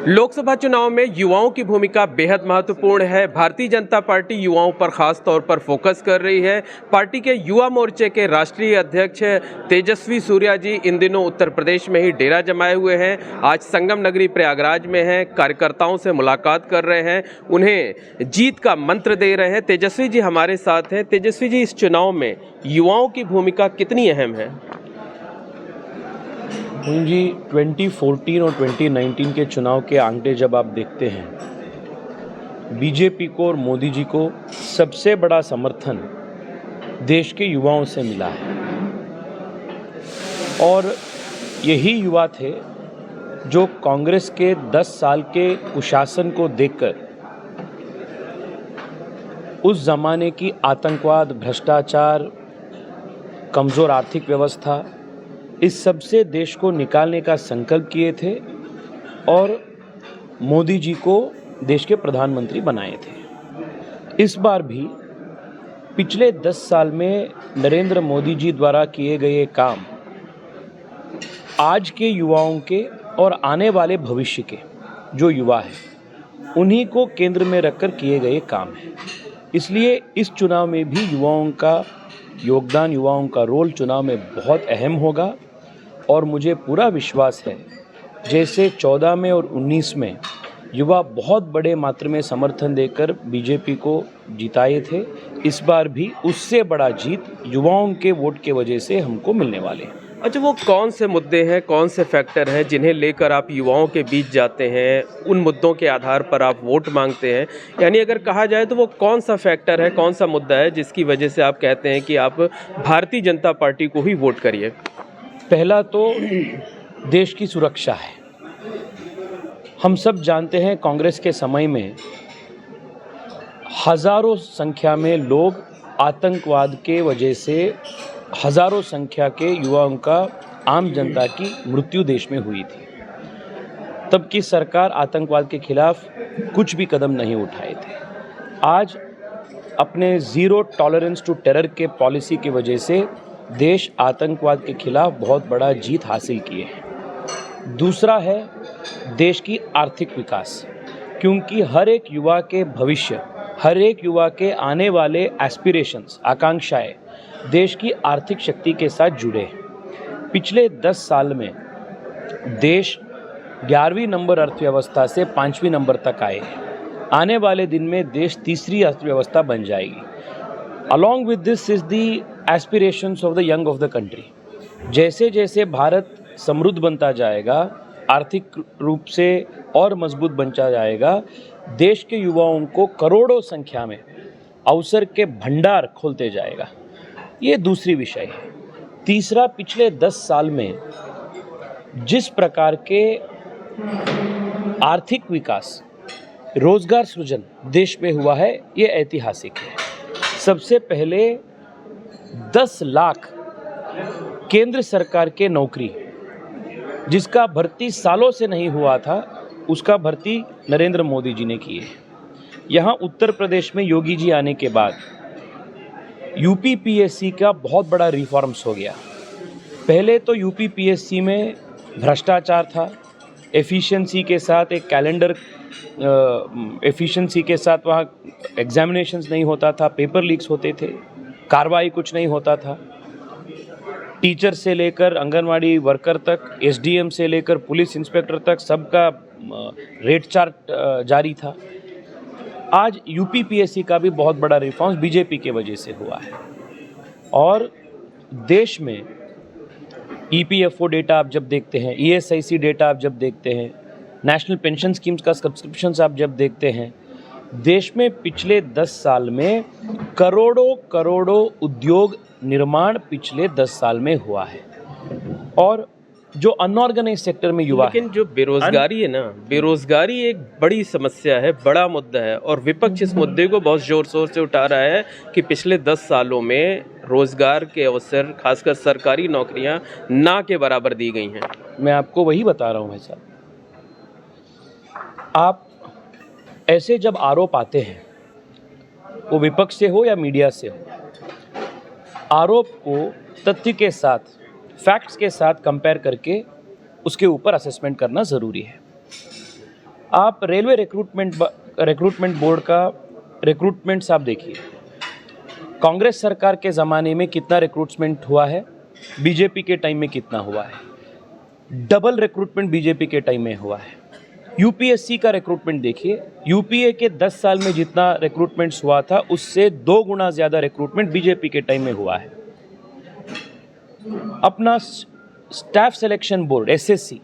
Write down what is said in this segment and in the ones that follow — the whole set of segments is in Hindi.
लोकसभा चुनाव में युवाओं की भूमिका बेहद महत्वपूर्ण है। भारतीय जनता पार्टी युवाओं पर खास तौर पर फोकस कर रही है। पार्टी के युवा मोर्चे के राष्ट्रीय अध्यक्ष तेजस्वी सूर्या जी इन दिनों उत्तर प्रदेश में ही डेरा जमाए हुए हैं। आज संगम नगरी प्रयागराज में हैं, कार्यकर्ताओं से मुलाकात कर रहे हैं, उन्हें जीत का मंत्र दे रहे हैं। तेजस्वी जी हमारे साथ हैं। तेजस्वी जी, इस चुनाव में युवाओं की भूमिका कितनी अहम है? जी 2014 और 2019 के चुनाव के आंकड़े जब आप देखते हैं, बीजेपी को और मोदी जी को सबसे बड़ा समर्थन देश के युवाओं से मिला है और यही युवा थे जो कांग्रेस के 10 साल के कुशासन को देखकर उस ज़माने की आतंकवाद, भ्रष्टाचार, कमज़ोर आर्थिक व्यवस्था, इस सब से देश को निकालने का संकल्प किए थे और मोदी जी को देश के प्रधानमंत्री बनाए थे। इस बार भी पिछले 10 साल में नरेंद्र मोदी जी द्वारा किए गए काम आज के युवाओं के और आने वाले भविष्य के जो युवा हैं उन्हीं को केंद्र में रखकर किए गए काम हैं। इसलिए इस चुनाव में भी युवाओं का योगदान, युवाओं का रोल चुनाव में बहुत अहम होगा और मुझे पूरा विश्वास है जैसे 14 में और 19 में युवा बहुत बड़े मात्रा में समर्थन देकर बीजेपी को जिताए थे, इस बार भी उससे बड़ा जीत युवाओं के वोट के वजह से हमको मिलने वाले हैं। अच्छा, वो कौन से मुद्दे हैं, कौन से फैक्टर हैं जिन्हें लेकर आप युवाओं के बीच जाते हैं, उन मुद्दों के आधार पर आप वोट मांगते हैं? यानी अगर कहा जाए तो वो कौन सा फैक्टर है, कौन सा मुद्दा है जिसकी वजह से आप कहते हैं कि आप भारतीय जनता पार्टी को ही वोट करिए? पहला तो देश की सुरक्षा है। हम सब जानते हैं कांग्रेस के समय में हजारों संख्या में लोग आतंकवाद के वजह से हजारों संख्या के युवाओं का, आम जनता की मृत्यु देश में हुई थी। तब की सरकार आतंकवाद के खिलाफ कुछ भी कदम नहीं उठाए थे। आज अपने ज़ीरो टॉलरेंस टू टेरर के पॉलिसी की वजह से देश आतंकवाद के खिलाफ बहुत बड़ा जीत हासिल किए हैं। दूसरा है देश की आर्थिक विकास, क्योंकि हर एक युवा के भविष्य, हर एक युवा के आने वाले एस्पिरेशंस, आकांक्षाएं देश की आर्थिक शक्ति के साथ जुड़े हैं। पिछले 10 साल में देश 11वीं नंबर अर्थव्यवस्था से 5वीं नंबर तक आए हैं। आने वाले दिन में देश तीसरी अर्थव्यवस्था बन जाएगी। Along with this is the aspirations of the young of the country. जैसे जैसे भारत समृद्ध बनता जाएगा, आर्थिक रूप से और मजबूत बनता जाएगा, देश के युवाओं को करोड़ों संख्या में अवसर के भंडार खोलते जाएगा। ये दूसरी विषय है। तीसरा, पिछले 10 साल में जिस प्रकार के आर्थिक विकास, रोजगार सृजन देश में हुआ है, ये ऐतिहासिक है। सबसे पहले 10 लाख केंद्र सरकार के नौकरी, जिसका भर्ती सालों से नहीं हुआ था, उसका भर्ती नरेंद्र मोदी जी ने की है। यहाँ उत्तर प्रदेश में योगी जी आने के बाद यूपीपीएससी का बहुत बड़ा रिफॉर्म्स हो गया। पहले तो यूपीपीएससी में भ्रष्टाचार था, एफिशिएंसी के साथ एक कैलेंडर, एफिशिएंसी के साथ वहाँ एग्जामिनेशंस नहीं होता था, पेपर लीक्स होते थे, कार्रवाई कुछ नहीं होता था। टीचर से लेकर आंगनवाड़ी वर्कर तक, एसडीएम से लेकर पुलिस इंस्पेक्टर तक सबका रेट चार्ट जारी था। आज यूपीपीएससी का भी बहुत बड़ा रिफॉर्म्स बीजेपी के वजह से हुआ है और देश में ईपीएफओ डेटा आप जब देखते हैं, ईएसआईसी डेटा आप जब देखते हैं, नेशनल पेंशन स्कीम्स का सब्सक्रिप्शंस आप जब देखते हैं, देश में पिछले 10 साल में करोड़ों करोड़ों उद्योग निर्माण पिछले 10 साल में हुआ है। और जो अनऑर्गेनाइज सेक्टर में युवा, लेकिन जो बेरोजगारी है ना, बेरोजगारी एक बड़ी समस्या है, बड़ा मुद्दा है और विपक्ष इस मुद्दे को बहुत जोर शोर से उठा रहा है कि पिछले 10 सालों में रोजगार के अवसर, खासकर सरकारी नौकरियां ना के बराबर दी गई हैं। मैं आपको वही बता रहा हूँ भाई साहब। आप ऐसे जब आरोप आते हैं, वो विपक्ष से हो या मीडिया से हो, आरोप को तथ्य के साथ, फैक्ट्स के साथ कंपेयर करके उसके ऊपर असेसमेंट करना ज़रूरी है। आप रेलवे रिक्रूटमेंट बोर्ड का रिक्रूटमेंट आप देखिए, कांग्रेस सरकार के ज़माने में कितना रिक्रूटमेंट हुआ है, बीजेपी के टाइम में कितना हुआ है, डबल रिक्रूटमेंट बीजेपी के टाइम में हुआ है। यूपीएससी का रिक्रूटमेंट देखिए, यूपीए के 10 साल में जितना रिक्रूटमेंट्स हुआ था उससे 2 गुना ज़्यादा रिक्रूटमेंट बीजेपी के टाइम में हुआ है। अपना स्टाफ सिलेक्शन बोर्ड एसएससी,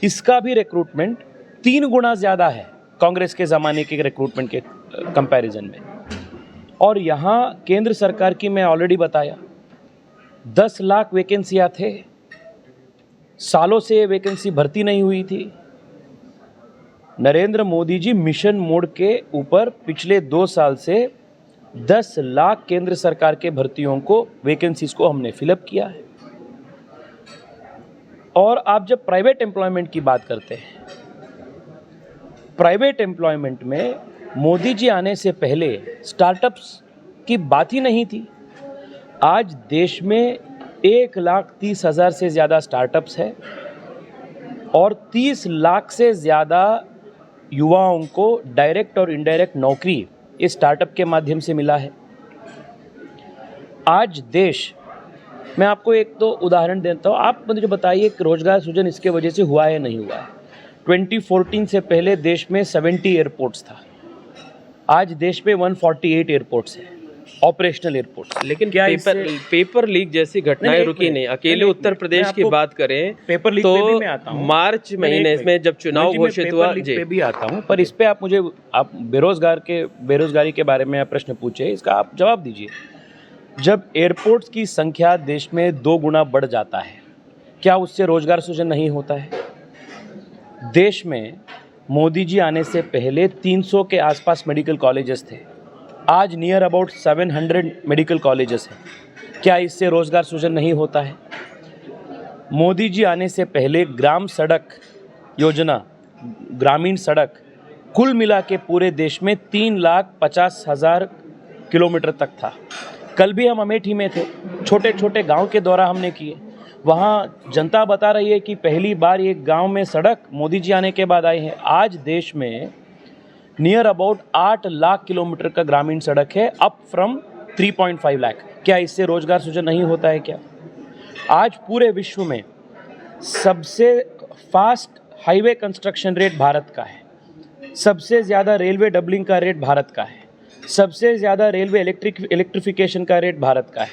इसका भी रिक्रूटमेंट 3 गुना ज़्यादा है कांग्रेस के ज़माने के रिक्रूटमेंट के कंपैरिजन में। और यहाँ केंद्र सरकार की मैं ऑलरेडी बताया 10 लाख वैकेंसियाँ थे, सालों से ये वैकेंसी भर्ती नहीं हुई थी। नरेंद्र मोदी जी मिशन मोड के ऊपर पिछले 2 साल से 10 लाख केंद्र सरकार के भर्तियों को वैकेंसीज को हमने फिलअप किया है। और आप जब प्राइवेट एम्प्लॉयमेंट की बात करते हैं, प्राइवेट एम्प्लॉयमेंट में मोदी जी आने से पहले स्टार्टअप्स की बात ही नहीं थी। आज देश में 1,30,000 से ज़्यादा स्टार्टअप्स है और 30 लाख से ज़्यादा युवाओं को डायरेक्ट और इनडायरेक्ट नौकरी इस स्टार्टअप के माध्यम से मिला है। आज देश, मैं आपको एक तो उदाहरण देता हूँ, आप मुझे बताइए कि रोजगार सृजन इसके वजह से हुआ है नहीं हुआ है। 2014 से पहले देश में 70 एयरपोर्ट्स था, आज देश में 148 एयरपोर्ट्स हैं, ऑपरेशनल एयरपोर्ट्स। लेकिन क्या पेपर लीक जैसी घटनाएं रुकी नहीं। अकेले उत्तर प्रदेश की बात करें पेपर लीक तो पे भी मैं आता हूं। मार्च महीने में जब चुनाव घोषित हुआ, जी पे भी आता हूं, पर इस पे आप बेरोजगारी के बारे में आप प्रश्न पूछे, इसका आप जवाब दीजिए। जब एयरपोर्ट्स की संख्या देश में 2 गुना बढ़ जाता है, क्या उससे रोजगार सृजन नहीं होता है? देश में मोदी जी आने से पहले 300 के आसपास मेडिकल कॉलेजेस थे, आज नियर अबाउट 700 मेडिकल कॉलेजेस हैं। क्या इससे रोजगार सृजन नहीं होता है? मोदी जी आने से पहले ग्राम सड़क योजना, ग्रामीण सड़क कुल मिला के पूरे देश में 3,50,000 किलोमीटर तक था। कल भी हम अमेठी में थे, छोटे छोटे गांव के दौरा हमने किए। वहाँ जनता बता रही है कि पहली बार एक गांव में सड़क मोदी जी आने के बाद आई है। आज देश में नियर अबाउट 8 लाख किलोमीटर का ग्रामीण सड़क है, अप फ्रॉम 3.5 लाख। क्या इससे रोजगार सृजन नहीं होता है क्या? आज पूरे विश्व में सबसे fast highway construction rate Bharat का है, सबसे ज़्यादा रेलवे डबलिंग का रेट भारत का है, सबसे ज़्यादा रेलवे इलेक्ट्रिफिकेशन का रेट भारत का है।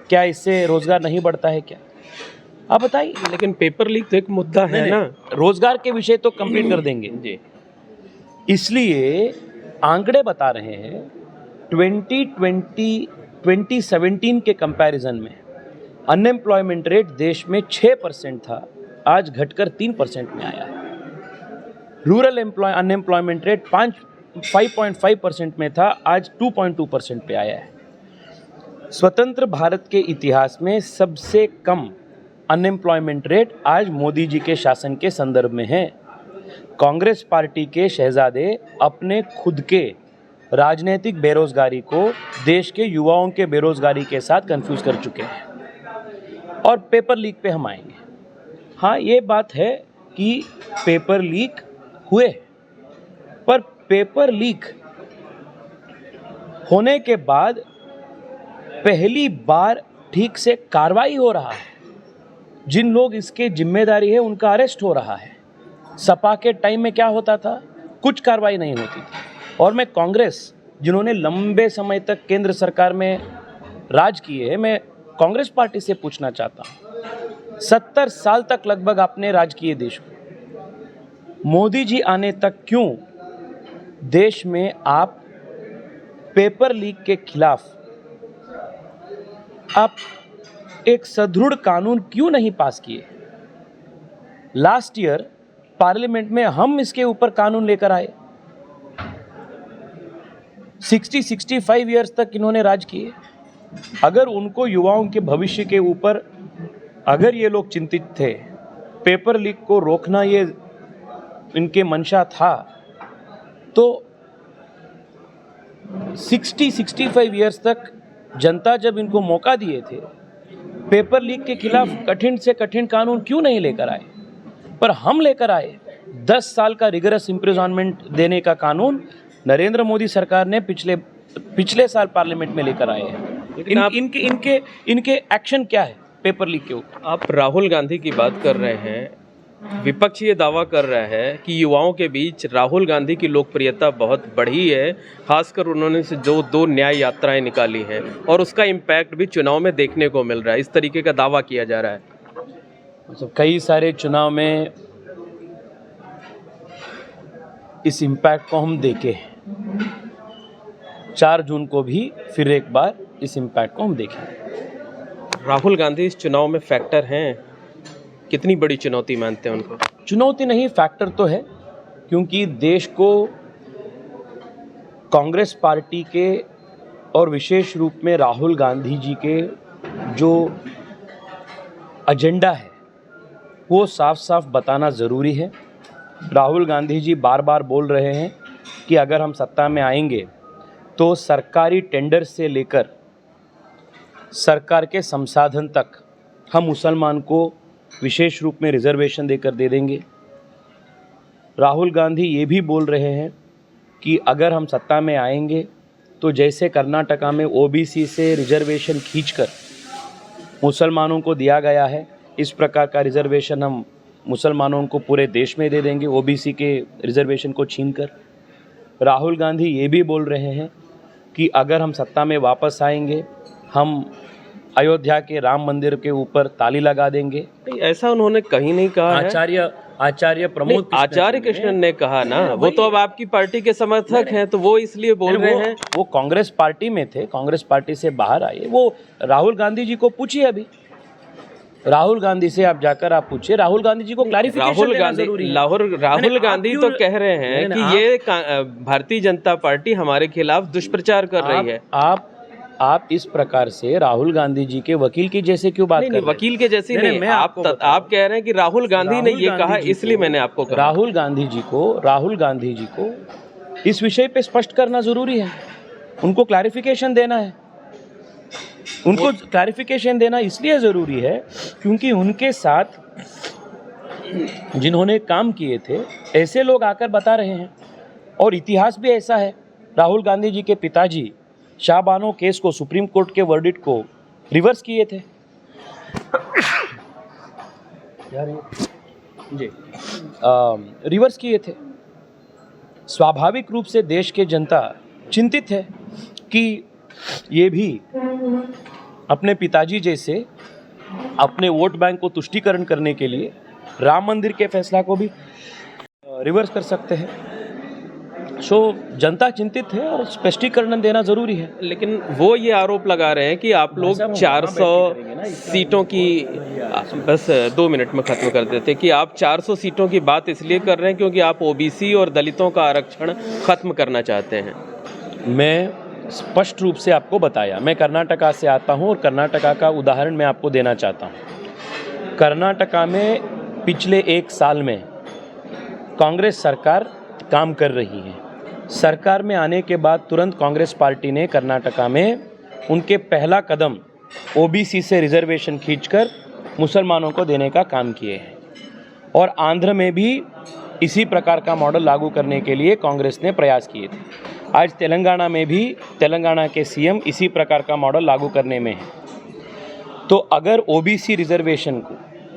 क्या इससे रोजगार नहीं बढ़ता है क्या? आप बताइए। लेकिन पेपर लीक तो एक मुद्दा है ना, रोजगार के विषय तो कंप्लीट कर देंगे जी। इसलिए आंकड़े बता रहे हैं 2017 के कंपैरिजन में अनएम्प्लॉयमेंट रेट देश में 6% था, आज घटकर 3% में आया है। रूरल अनएम्प्लॉयमेंट रेट 5.5% में था, आज 2.2% पे आया है। स्वतंत्र भारत के इतिहास में सबसे कम अनएम्प्लॉयमेंट रेट आज मोदी जी के शासन के संदर्भ में है। कांग्रेस पार्टी के शहजादे अपने खुद के राजनीतिक बेरोजगारी को देश के युवाओं के बेरोजगारी के साथ कंफ्यूज कर चुके हैं। और पेपर लीक पे हम आएंगे। हाँ, ये बात है कि पेपर लीक हुए, पर पेपर लीक होने के बाद पहली बार ठीक से कार्रवाई हो रहा है। जिन लोग इसके जिम्मेदारी है उनका अरेस्ट हो रहा है। सपा के टाइम में क्या होता था? कुछ कार्रवाई नहीं होती थी। और मैं कांग्रेस, जिन्होंने लंबे समय तक केंद्र सरकार में राज किए है, मैं कांग्रेस पार्टी से पूछना चाहता हूँ, 70 साल तक लगभग आपने राज किए देश को, मोदी जी आने तक क्यों देश में आप पेपर लीक के खिलाफ आप एक सुदृढ़ कानून क्यों नहीं पास किए? लास्ट ईयर पार्लियामेंट में हम इसके ऊपर कानून लेकर आए। 65 इयर्स तक इन्होंने राज किए। अगर उनको युवाओं के भविष्य के ऊपर अगर ये लोग चिंतित थे, पेपर लीक को रोकना ये इनके मंशा था, तो 65 इयर्स तक जनता जब इनको मौका दिए थे, पेपर लीक के खिलाफ कठिन से कठिन कानून क्यों नहीं लेकर आए? पर हम लेकर आए 10 साल का रिगरस इम्प्रिजनमेंट देने का कानून नरेंद्र मोदी सरकार ने पिछले साल पार्लियामेंट में लेकर आए हैं। इनके एक्शन क्या है पेपर लीक के ऊपर? आप राहुल गांधी की बात कर रहे हैं, विपक्ष ये दावा कर रहा है कि युवाओं के बीच राहुल गांधी की लोकप्रियता बहुत बढ़ी है, खासकर उन्होंने से जो 2 न्याय यात्राएं निकाली हैं और उसका इम्पैक्ट भी चुनाव में देखने को मिल रहा है, इस तरीके का दावा किया जा रहा है। मतलब कई सारे चुनाव में इस इम्पैक्ट को हम देखे हैं। 4 जून को भी फिर एक बार इस इम्पैक्ट को हम देखें। राहुल गांधी इस चुनाव में फैक्टर हैं, कितनी बड़ी चुनौती मानते हैं उनको? चुनौती नहीं, फैक्टर तो है, क्योंकि देश को कांग्रेस पार्टी के और विशेष रूप में राहुल गांधी जी के जो एजेंडा है वो साफ साफ बताना ज़रूरी है। राहुल गांधी जी बार बार बोल रहे हैं कि अगर हम सत्ता में आएंगे तो सरकारी टेंडर से लेकर सरकार के संसाधन तक हम मुसलमान को विशेष रूप में रिजर्वेशन देकर दे देंगे। राहुल गांधी ये भी बोल रहे हैं कि अगर हम सत्ता में आएंगे तो जैसे कर्नाटका में ओबीसी से रिजर्वेशन खींचकर मुसलमानों को दिया गया है, इस प्रकार का रिजर्वेशन हम मुसलमानों को पूरे देश में दे देंगे, ओबीसी के रिजर्वेशन को छीनकर। राहुल गांधी ये भी बोल रहे हैं कि अगर हम सत्ता में वापस आएंगे हम अयोध्या के राम मंदिर के ऊपर ताली लगा देंगे। ऐसा उन्होंने कहीं नहीं कहा है। आचार्य प्रमोद आचार्य कृष्णन ने कहा ना, वो तो अब आपकी पार्टी के समर्थक हैं, तो वो इसलिए बोल रहे हैं। वो कांग्रेस पार्टी में थे, कांग्रेस पार्टी से बाहर आए। वो राहुल गांधी जी को पूछिए, अभी राहुल गांधी से आप जाकर आप पूछिए, राहुल गांधी जी को क्लैरिफिकेशन देना जरूरी है। राहुल गांधी तो कह रहे हैं कि ये भारतीय जनता पार्टी हमारे खिलाफ दुष्प्रचार कर रही है। आप इस प्रकार से राहुल गांधी जी के वकील की जैसे क्यों बात कर रहे हैं? वकील के जैसे नहीं, आप कह रहे हैं कि राहुल गांधी ने ये कहा, इसलिए मैंने आपको कहा। राहुल गांधी जी को इस विषय पे स्पष्ट करना जरूरी है, उनको क्लैरिफिकेशन देना है। उनको क्लैरिफिकेशन देना इसलिए ज़रूरी है क्योंकि उनके साथ जिन्होंने काम किए थे ऐसे लोग आकर बता रहे हैं, और इतिहास भी ऐसा है। राहुल गांधी जी के पिताजी शाहबानो केस को, सुप्रीम कोर्ट के वर्डिक्ट को रिवर्स किए थे जी, रिवर्स किए थे। स्वाभाविक रूप से देश के जनता चिंतित है कि ये भी अपने पिताजी जैसे अपने वोट बैंक को तुष्टीकरण करने के लिए राम मंदिर के फैसला को भी रिवर्स कर सकते हैं। सो जनता चिंतित है और स्पष्टीकरण देना जरूरी है। लेकिन वो ये आरोप लगा रहे हैं कि आप लोग 400 सीटों की, बस 2 मिनट में खत्म कर देते, कि आप 400 सीटों की बात इसलिए कर रहे हैं क्योंकि आप ओबीसी और दलितों का आरक्षण खत्म करना चाहते हैं। मैं स्पष्ट रूप से आपको बताया, मैं कर्नाटका से आता हूं और कर्नाटका का उदाहरण मैं आपको देना चाहता हूं। कर्नाटका में पिछले 1 साल में कांग्रेस सरकार काम कर रही है। सरकार में आने के बाद तुरंत कांग्रेस पार्टी ने कर्नाटका में उनके पहला कदम ओबीसी से रिजर्वेशन खींचकर मुसलमानों को देने का काम किए हैं, और आंध्र में भी इसी प्रकार का मॉडल लागू करने के लिए कांग्रेस ने प्रयास किए थे। आज तेलंगाना में भी तेलंगाना के सीएम इसी प्रकार का मॉडल लागू करने में है। तो अगर ओबीसी रिजर्वेशन को,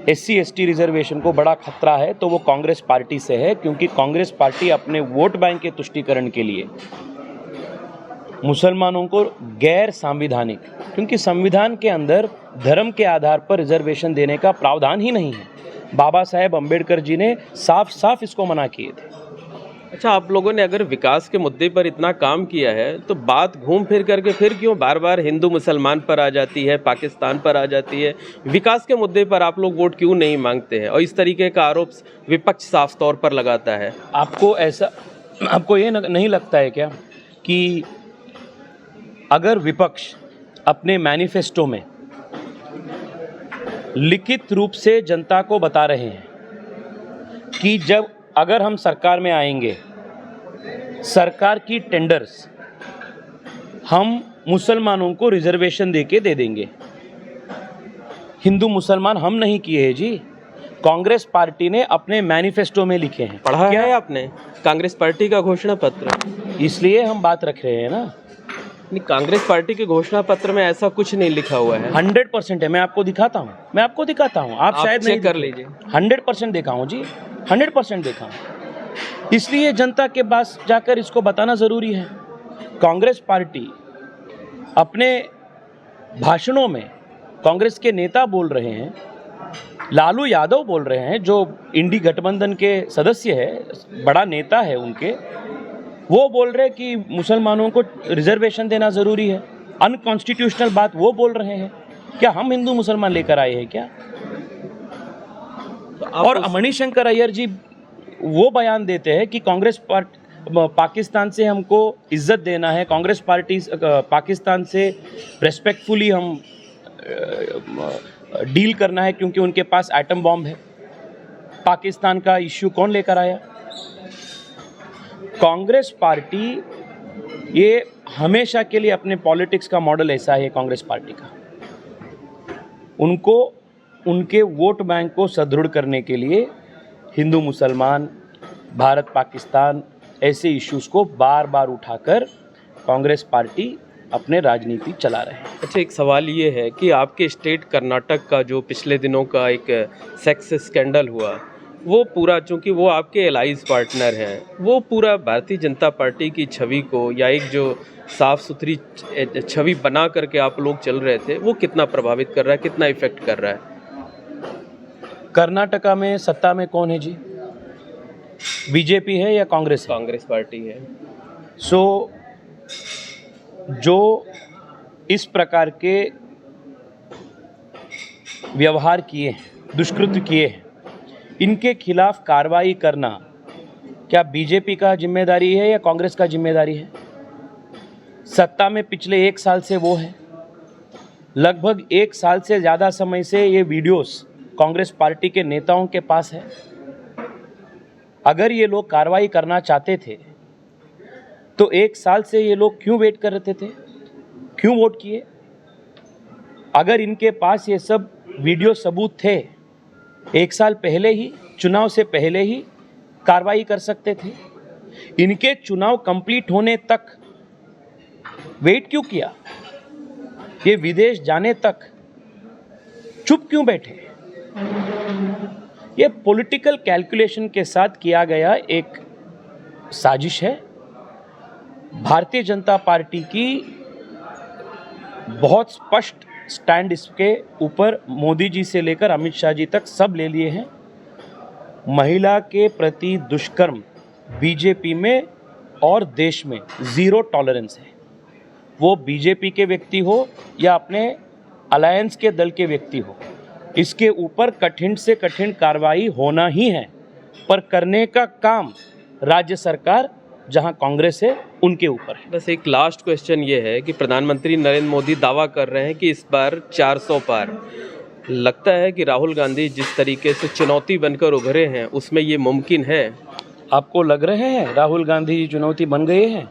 एससी एसटी रिजर्वेशन को बड़ा खतरा है तो वो कांग्रेस पार्टी से है, क्योंकि कांग्रेस पार्टी अपने वोट बैंक के तुष्टीकरण के लिए मुसलमानों को गैर संवैधानिक, क्योंकि संविधान के अंदर धर्म के आधार पर रिजर्वेशन देने का प्रावधान ही नहीं है। बाबा साहेब अम्बेडकर जी ने साफ साफ इसको मना किए थे। अच्छा, आप लोगों ने अगर विकास के मुद्दे पर इतना काम किया है तो बात घूम फिर करके फिर क्यों बार बार हिंदू मुसलमान पर आ जाती है, पाकिस्तान पर आ जाती है? विकास के मुद्दे पर आप लोग वोट क्यों नहीं मांगते हैं? और इस तरीके का आरोप विपक्ष साफ तौर पर लगाता है। आपको ये नहीं लगता है क्या कि अगर विपक्ष अपने मैनिफेस्टो में लिखित रूप से जनता को बता रहे हैं कि अगर हम सरकार में आएंगे, सरकार की टेंडर्स हम मुसलमानों को रिजर्वेशन देके दे देंगे। हिंदू मुसलमान हम नहीं किए हैं जी, कांग्रेस पार्टी ने अपने मैनिफेस्टो में लिखे हैं। पढ़ा है आपने कांग्रेस पार्टी का घोषणा पत्र? इसलिए हम बात रख रहे हैं ना। नहीं, कांग्रेस पार्टी के घोषणा पत्र में ऐसा कुछ नहीं लिखा हुआ है। 100% है। मैं आपको दिखाता हूँ, आप शायद नहीं चेक कर लीजिए। 100% देखा हूँ जी, 100% देखा हूँ। इसलिए जनता के पास जाकर इसको बताना जरूरी है। कांग्रेस पार्टी अपने भाषणों में कांग्रेस के नेता बोल रहे हैं, लालू यादव बोल रहे हैं जो इंडी गठबंधन के सदस्य है, बड़ा नेता है उनके, वो बोल रहे हैं कि मुसलमानों को रिजर्वेशन देना जरूरी है। अनकॉन्स्टिट्यूशनल बात वो बोल रहे हैं। क्या हम हिंदू मुसलमान लेकर आए हैं क्या? और मणिशंकर अय्यर जी वो बयान देते हैं कि कांग्रेस पार्टी पाकिस्तान से हमको इज्जत देना है, कांग्रेस पार्टी पाकिस्तान से रेस्पेक्टफुली हम डील करना है क्योंकि उनके पास एटम बॉम्ब है। पाकिस्तान का इश्यू कौन लेकर आया? कांग्रेस पार्टी, ये हमेशा के लिए अपने पॉलिटिक्स का मॉडल ऐसा है कांग्रेस पार्टी का। उनको उनके वोट बैंक को सुदृढ़ करने के लिए हिंदू मुसलमान, भारत पाकिस्तान ऐसे इश्यूज को बार बार उठाकर कांग्रेस पार्टी अपने राजनीति चला रहे हैं। अच्छा, एक सवाल ये है कि आपके स्टेट कर्नाटक का जो पिछले दिनों का एक सेक्स स्कैंडल हुआ, वो पूरा, चूंकि वो आपके एलाइज पार्टनर हैं, वो पूरा भारतीय जनता पार्टी की छवि को, या एक जो साफ सुथरी छवि बना करके आप लोग चल रहे थे, वो कितना प्रभावित कर रहा है, कितना इफेक्ट कर रहा है? कर्नाटका में सत्ता में कौन है जी? बीजेपी है या कांग्रेस है? कांग्रेस पार्टी है। सो जो इस प्रकार के व्यवहार किए हैं, दुष्कृत्य किए हैं, इनके खिलाफ कार्रवाई करना क्या बीजेपी का जिम्मेदारी है या कांग्रेस का जिम्मेदारी है? सत्ता में पिछले 1 साल से वो है। लगभग 1 साल से ज़्यादा समय से ये वीडियोस कांग्रेस पार्टी के नेताओं के पास है। अगर ये लोग कार्रवाई करना चाहते थे तो 1 साल से ये लोग क्यों वेट कर रहे थे? क्यों वोट किए? अगर इनके पास ये सब वीडियो सबूत थे, 1 साल पहले ही, चुनाव से पहले ही कार्रवाई कर सकते थे। इनके चुनाव कंप्लीट होने तक वेट क्यों किया? ये विदेश जाने तक चुप क्यों बैठे? ये पॉलिटिकल कैलकुलेशन के साथ किया गया एक साजिश है। भारतीय जनता पार्टी की बहुत स्पष्ट स्टैंड इसके ऊपर मोदी जी से लेकर अमित शाह जी तक सब ले लिए हैं। महिला के प्रति दुष्कर्म बीजेपी में और देश में ज़ीरो टॉलरेंस है। वो बीजेपी के व्यक्ति हो या अपने अलायंस के दल के व्यक्ति हो, इसके ऊपर कठिन से कठिन कार्रवाई होना ही है। पर करने का काम राज्य सरकार, जहां कांग्रेस है, उनके ऊपर है। बस एक लास्ट क्वेश्चन ये है कि प्रधानमंत्री नरेंद्र मोदी दावा कर रहे हैं कि इस बार 400 पार। लगता है कि राहुल गांधी जिस तरीके से चुनौती बनकर उभरे हैं, उसमें ये मुमकिन है? आपको लग रहे हैं राहुल गांधी चुनौती बन गए हैं?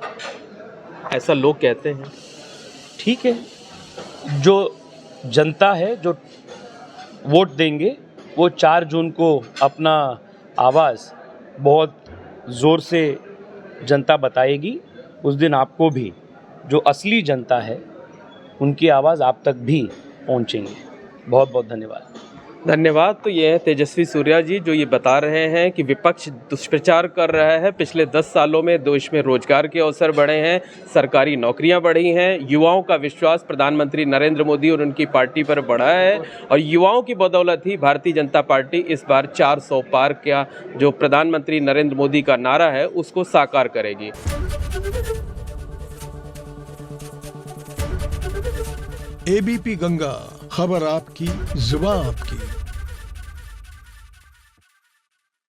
ऐसा लोग कहते हैं। ठीक है, जो जनता है, जो वोट देंगे, वो 4 जून को अपना आवाज़ बहुत ज़ोर से जनता बताएगी। उस दिन आपको भी, जो असली जनता है, उनकी आवाज़ आप तक भी पहुंचेंगे। बहुत बहुत धन्यवाद। धन्यवाद। तो ये है तेजस्वी सूर्या जी, जो ये बता रहे हैं कि विपक्ष दुष्प्रचार कर रहा है। पिछले 10 सालों में देश में रोजगार के अवसर बढ़े हैं, सरकारी नौकरियां बढ़ी हैं, युवाओं का विश्वास प्रधानमंत्री नरेंद्र मोदी और उनकी पार्टी पर बढ़ा है, और युवाओं की बदौलत ही भारतीय जनता पार्टी इस बार 400 पार का जो प्रधानमंत्री नरेंद्र मोदी का नारा है, उसको साकार करेगी। एबीपी गंगा, खबर आपकी, जुबान आपकी।